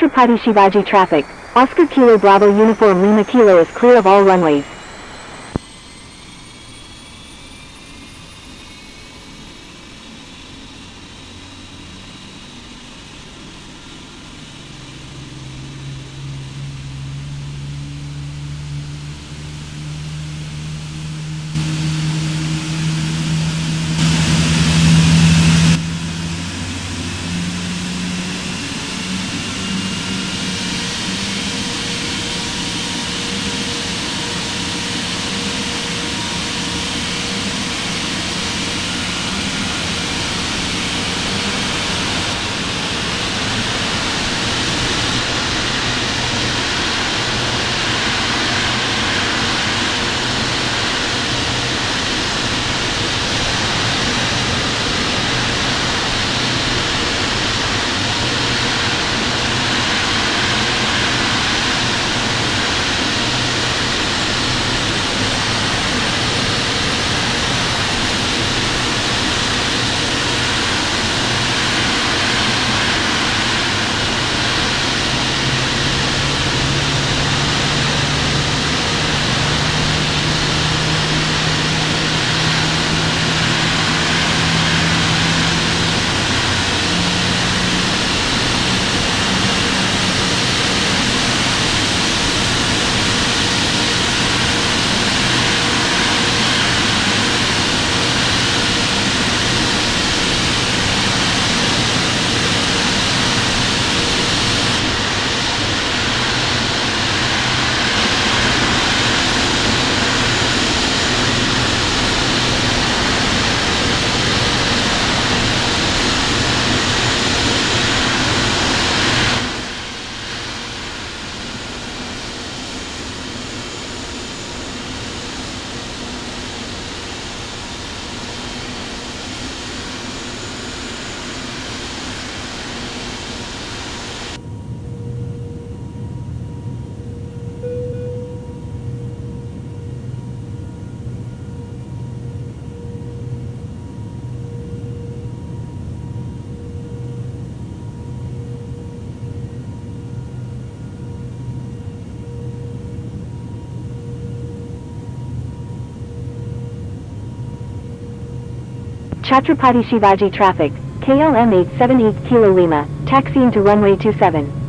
Chhatrapati Shivaji traffic. Oscar Kilo Bravo Uniform Lima Kilo is clear of all runways. Chhatrapati Shivaji traffic. KLM 878 Kilo Lima, taxiing to runway 27.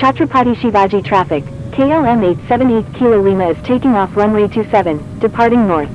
Chhatrapati Shivaji traffic. KLM 878 Kilo Lima is taking off runway 27, departing north.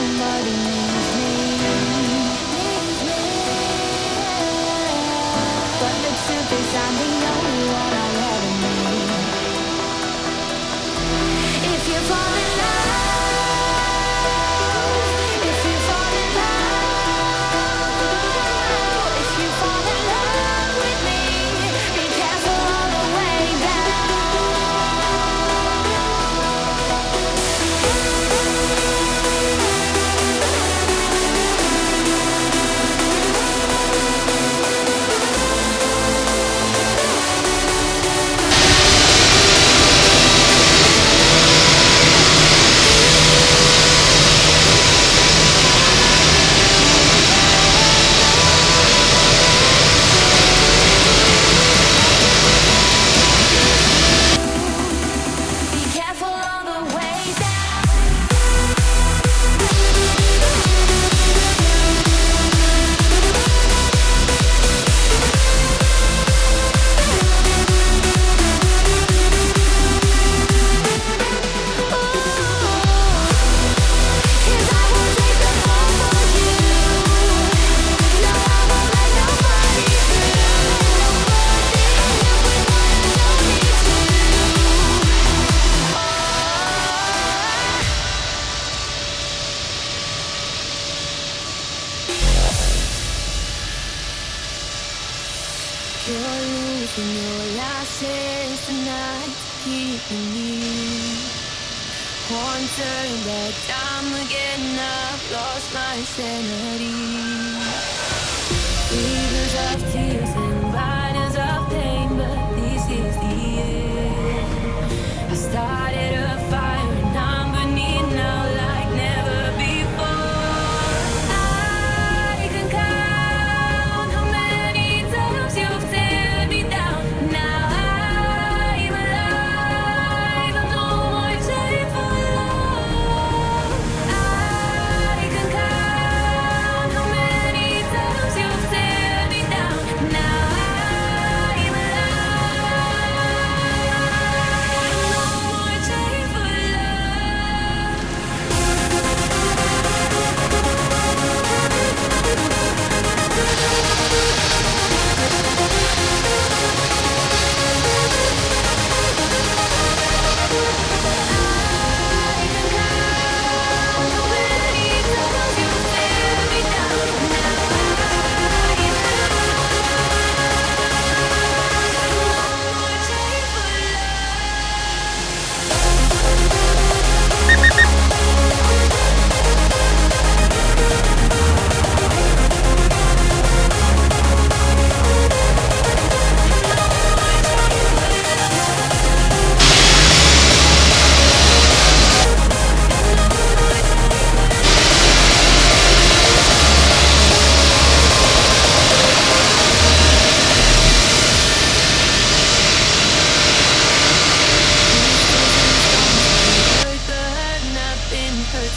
Nobody needs me. But the truth is I'm the only one I'll ever need. If you fall in love, if you fall in love, if you fall in love with me, be careful all the way down. Be careful all the way down. Cause I won't take the fall for you. No, I won't let nobody through. No need to. You're losing your last chance tonight to keep me. Wondering that time again I've lost my sanity. Rivers of tears and binders of pain, but this is the end. I started a fire and I'm burning now like never before. I can count how many times you've teared me down. Now I'm alive, I'm no more chained for love. I can count how many times you've teared me down. Now I'm alive, no more chained for love.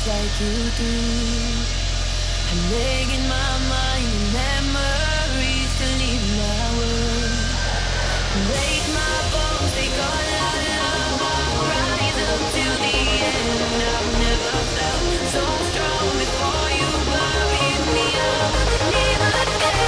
Like you do, I'm making my mind and memories to leave my world. Break my bones, take all I love, I'll rise up to the end. I've never felt so strong before you buried me. I believe again.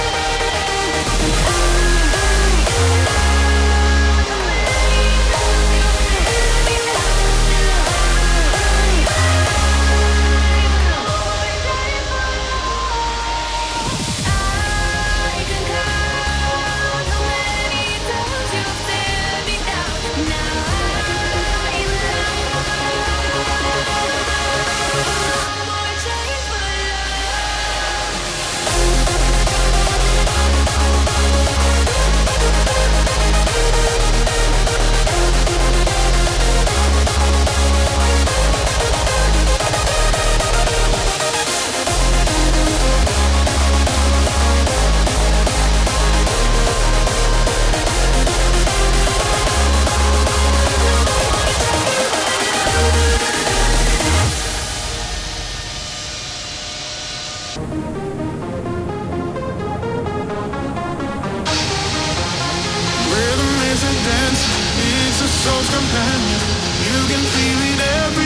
Rhythm is a dance, it's a soul's companion. You can feel it every